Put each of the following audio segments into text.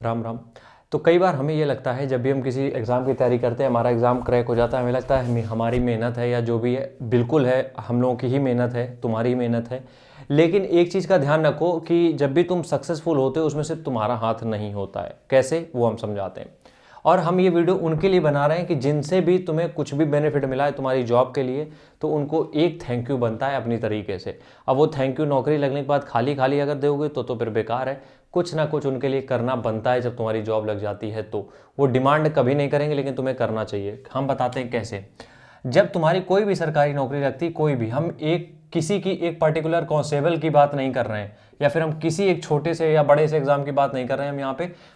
राम राम। तो कई बार हमें ये लगता है जब भी हम किसी एग्ज़ाम की तैयारी करते हैं, हमारा एग्ज़ाम क्रैक हो जाता है, हमें लगता है हमारी मेहनत है या जो भी है, बिल्कुल है, हम लोगों की ही मेहनत है, तुम्हारी ही मेहनत है। लेकिन एक चीज़ का ध्यान रखो कि जब भी तुम सक्सेसफुल होते हो उसमें सिर्फ तुम्हारा हाथ नहीं होता है। कैसे, वो हम समझाते हैं। और हम ये वीडियो उनके लिए बना रहे हैं कि जिनसे भी तुम्हें कुछ भी बेनिफिट मिला है तुम्हारी जॉब के लिए, तो उनको एक थैंक यू बनता है अपनी तरीके से। अब वो थैंक यू नौकरी लगने के बाद खाली खाली अगर दोगे तो फिर बेकार है। कुछ ना कुछ उनके लिए करना बनता है जब तुम्हारी जॉब लग जाती है। तो वो डिमांड कभी नहीं करेंगे, लेकिन तुम्हें करना चाहिए। हम बताते हैं कैसे। जब तुम्हारी कोई भी सरकारी नौकरी लगती, कोई भी, हम किसी की एक पर्टिकुलर कांस्टेबल की बात नहीं कर रहे हैं, या फिर हम किसी एक छोटे से या बड़े से एग्जाम की बात नहीं कर रहे हैं।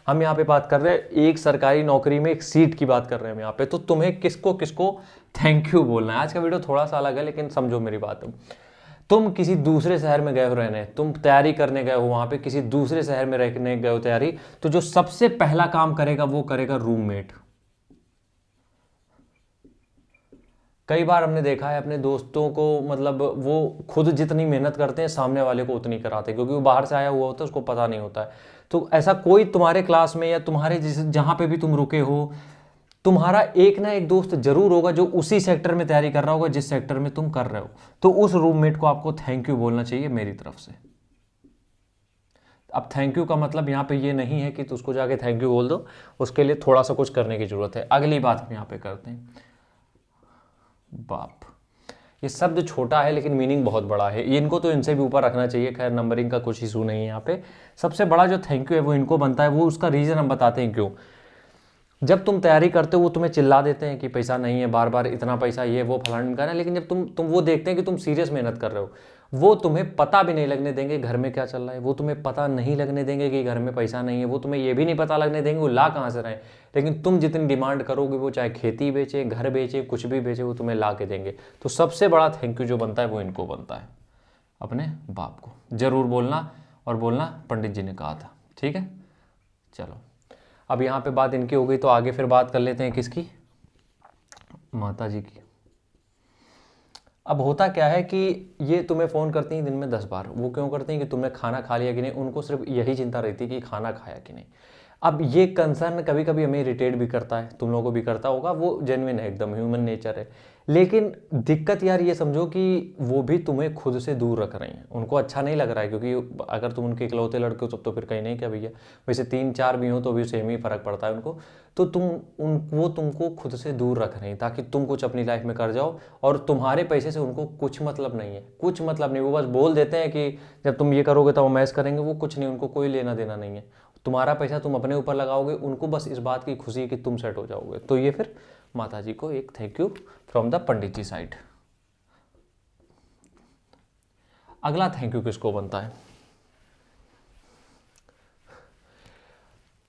हम यहाँ पे बात कर रहे हैं एक सरकारी नौकरी में एक सीट की बात कर रहे हैं हम यहाँ पे। तो तुम्हें किसको किसको थैंक यू बोलना है। आज का वीडियो थोड़ा सा अलग है, लेकिन समझो मेरी बात। तुम किसी दूसरे शहर में गए हो रहने, तुम तैयारी करने गए हो वहां पे, किसी दूसरे शहर में रहने गए हो तैयारी, तो जो सबसे पहला काम करेगा वो करेगा रूममेट। कई बार हमने देखा है अपने दोस्तों को, मतलब वो खुद जितनी मेहनत करते हैं सामने वाले को उतनी कराते हैं, क्योंकि वो बाहर से आया हुआ होता है, उसको पता नहीं होता है। तो ऐसा कोई तुम्हारे क्लास में या तुम्हारे जिस जहां पे भी तुम रुके हो, तुम्हारा एक ना एक दोस्त जरूर होगा जो उसी सेक्टर में तैयारी कर रहा होगा जिस सेक्टर में तुम कर रहे हो। तो उस रूममेट को आपको थैंक यू बोलना चाहिए मेरी तरफ से। अब थैंक यू का मतलब यहाँ पे ये नहीं है कि तो उसको जाके थैंक यू बोल दो, उसके लिए थोड़ा सा कुछ करने की जरूरत है। अगली बात हम यहाँ पे करते हैं, बाप। ये शब्द छोटा है लेकिन मीनिंग बहुत बड़ा है, इनको तो इनसे भी ऊपर रखना चाहिए। खैर, नंबरिंग का कुछ इशू नहीं है यहाँ पे। सबसे बड़ा जो थैंक यू है वो इनको बनता है। वो उसका रीजन हम बताते हैं क्यों। जब तुम तैयारी करते हो वो तुम्हें चिल्ला देते हैं कि पैसा नहीं है, बार बार इतना पैसा, ये वो फलाना का है। लेकिन जब तुम वो देखते हैं कि तुम सीरियस मेहनत कर रहे हो, वो तुम्हें पता भी नहीं लगने देंगे घर में क्या चल रहा है। वो तुम्हें पता नहीं लगने देंगे कि घर में पैसा नहीं है। वो तुम्हें ये भी नहीं पता लगने देंगे वो ला कहाँ से रहे। लेकिन तुम जितनी डिमांड करोगे, वो चाहे खेती बेचे, घर बेचे, कुछ भी बेचे, वो तुम्हें ला के देंगे। तो सबसे बड़ा थैंक यू जो बनता है वो इनको बनता है, अपने बाप को जरूर बोलना। और बोलना पंडित जी ने कहा था, ठीक है। चलो, अब यहाँ पे बात इनकी हो गई, तो आगे फिर बात कर लेते हैं किसकी, माता जी की। अब होता क्या है कि ये तुम्हें फ़ोन करती हैं दिन में 10 बार। वो क्यों करती हैं कि तुमने खाना खा लिया कि नहीं। उनको सिर्फ यही चिंता रहती है कि खाना खाया कि नहीं। अब ये कंसर्न कभी कभी हमें इरिटेट भी करता है, तुम लोगों को भी करता होगा। वो जेन्युइन है, एकदम ह्यूमन नेचर है। लेकिन दिक्कत यार ये समझो कि वो भी तुम्हें खुद से दूर रख रही हैं। उनको अच्छा नहीं लग रहा है, क्योंकि अगर तुम उनके इकलौते लड़के हो तब तो फिर कहीं नहीं क्या भैया। वैसे 3-4 भी हो तो भी सेम ही फ़र्क पड़ता है उनको। तो वो तुमको खुद से दूर रख रही हैं ताकि तुम कुछ अपनी लाइफ में कर जाओ। और तुम्हारे पैसे से उनको कुछ मतलब नहीं है, कुछ मतलब नहीं। वो बस बोल देते हैं कि जब तुम ये करोगे तो वो मैच करेंगे। वो कुछ नहीं, उनको कोई लेना देना नहीं है। तुम्हारा पैसा तुम अपने ऊपर लगाओगे, उनको बस इस बात की खुशी है कि तुम सेट हो जाओगे। तो ये फिर माता जी को एक thank you from the pandit ji side. अगला थैंक यू किसको बनता है,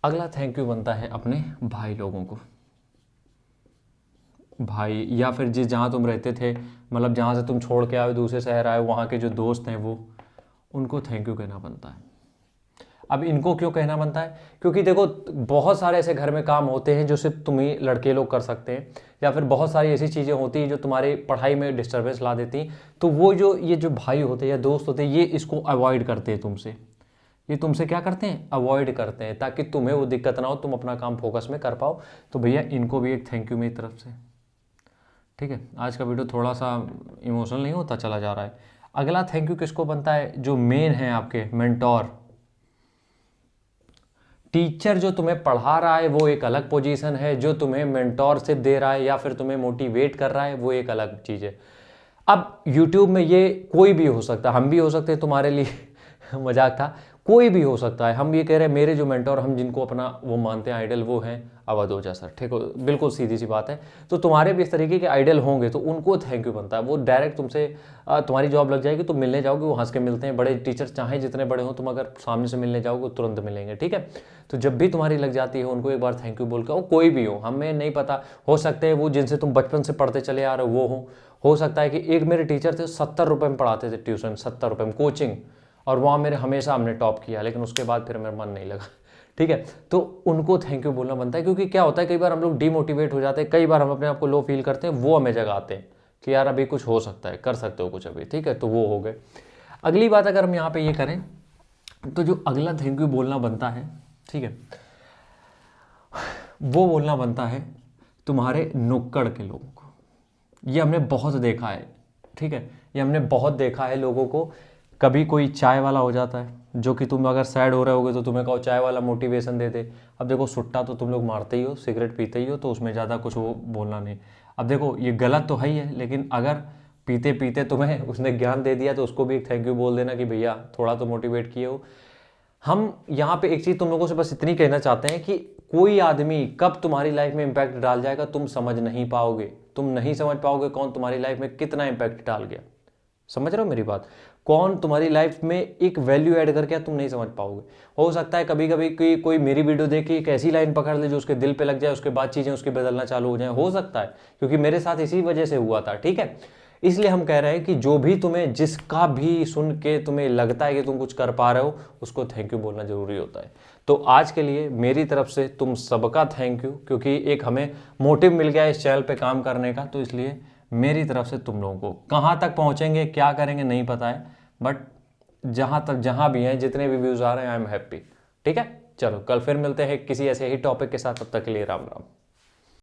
अगला थैंक यू बनता है अपने भाई लोगों को। भाई, या फिर जिस जहाँ तुम रहते थे, मतलब जहाँ से तुम छोड़ के आए, दूसरे शहर आए, वहाँ के जो दोस्त हैं वो, उनको थैंक यू कहना बनता है। अब इनको क्यों कहना बनता है, क्योंकि देखो बहुत सारे ऐसे घर में काम होते हैं जो सिर्फ तुम ही लड़के लोग कर सकते हैं, या फिर बहुत सारी ऐसी चीज़ें होती हैं जो तुम्हारी पढ़ाई में डिस्टर्बेंस ला देती हैं। तो वो ये जो भाई होते हैं या दोस्त होते हैं, ये इसको अवॉइड करते हैं तुमसे। ये तुमसे क्या करते हैं, अवॉइड करते हैं, ताकि तुम्हें वो दिक्कत ना हो, तुम अपना काम फोकस में कर पाओ। तो भैया इनको भी एक थैंक यू मेरी तरफ से, ठीक है। आज का वीडियो थोड़ा सा इमोशनल नहीं होता चला जा रहा है। अगला थैंक यू किसको बनता है, जो मेन है आपके मेंटोर। टीचर जो तुम्हें पढ़ा रहा है वो एक अलग पोजीशन है, जो तुम्हें मेंटोरशिप दे रहा है या फिर तुम्हें मोटिवेट कर रहा है वो एक अलग चीज़ है। अब यूट्यूब में ये कोई भी हो सकता है, हम भी हो सकते हैं तुम्हारे लिए मजाक था, कोई भी हो सकता है। हम ये कह रहे हैं मेरे जो मेंटोर, हम जिनको अपना वो मानते हैं आइडल, वो हैं अवध ओझा सर, ठीक हो, बिल्कुल सीधी सी बात है। तो तुम्हारे भी इस तरीके के आइडल होंगे तो उनको थैंक यू बनता है। वो डायरेक्ट तुमसे तुम्हारी जॉब लग जाएगी, तुम मिलने जाओगे, वो हंस के मिलते हैं। बड़े टीचर चाहे जितने बड़े हो, तुम अगर सामने से मिलने जाओगे तुरंत मिलेंगे, ठीक है। तो जब भी तुम्हारी लग जाती है, उनको एक बार थैंक यू बोल के, वो कोई भी हो, हमें नहीं पता, हो सकते हैं वो जिनसे तुम बचपन से पढ़ते चले आ रहे हो वो हो सकता है कि एक मेरे टीचर थे 70 रुपये में पढ़ाते थे ट्यूशन, 70 रुपये में कोचिंग, और वहाँ मेरे हमेशा हमने टॉप किया, लेकिन उसके बाद फिर मेरा मन नहीं लगा, ठीक है। तो उनको थैंक यू बोलना बनता है, क्योंकि क्या होता है कई बार हम लोग डिमोटिवेट हो जाते हैं, कई बार हम अपने आप को लो फील करते हैं, वो हमें जगाते हैं कि यार अभी कुछ हो सकता है, कर सकते हो कुछ अभी, ठीक है। तो वो हो गए। अगली बात अगर हम यहाँ पे ये करें, तो जो अगला थैंक यू बोलना बनता है, ठीक है, वो बोलना बनता है तुम्हारे नुक्कड़ के लोगों को। ये हमने बहुत देखा है, ठीक है, ये हमने बहुत देखा है लोगों को। कभी कोई चाय वाला हो जाता है, जो कि तुम अगर सैड हो रहे होगे तो तुम्हें कहो चाय वाला मोटिवेशन दे दे। अब देखो सुट्टा तो तुम लोग मारते ही हो, सिगरेट पीते ही हो, तो उसमें ज़्यादा कुछ वो बोलना नहीं। अब देखो ये गलत तो है ही है, लेकिन अगर पीते पीते तुम्हें उसने ज्ञान दे दिया तो उसको भी एक थैंक यू बोल देना कि भैया थोड़ा तो मोटिवेट किए हो। हम यहाँ पे एक चीज़ तुम लोगों से बस इतनी कहना चाहते हैं कि कोई आदमी कब तुम्हारी लाइफ में इम्पैक्ट डाल जाएगा तुम समझ नहीं पाओगे। तुम नहीं समझ पाओगे कौन तुम्हारी लाइफ में कितना इम्पैक्ट डाल गया। समझ रहे हो मेरी बात? कौन तुम्हारी लाइफ में एक वैल्यू ऐड करके तुम नहीं समझ पाओगे। हो सकता है कभी कभी कोई मेरी वीडियो देख के एक ऐसी लाइन पकड़ ले जो उसके दिल पे लग जाए, उसके बाद चीज़ें उसकी बदलना चालू हो जाए। हो सकता है, क्योंकि मेरे साथ इसी वजह से हुआ था, ठीक है। इसलिए हम कह रहे हैं कि जो भी तुम्हें, जिसका भी सुन के तुम्हें लगता है कि तुम कुछ कर पा रहे हो, उसको थैंक यू बोलना जरूरी होता है। तो आज के लिए मेरी तरफ से तुम सबका थैंक यू, क्योंकि एक हमें मोटिव मिल गया इस चैनल पे काम करने का। तो इसलिए मेरी तरफ से तुम लोगों को, कहाँ तक पहुँचेंगे क्या करेंगे नहीं पता है, बट जहाँ तक जहाँ भी हैं, जितने भी व्यूज़ आ रहे हैं, आई एम हैप्पी। ठीक है, चलो कल फिर मिलते हैं किसी ऐसे ही टॉपिक के साथ। तब तक के लिए राम राम।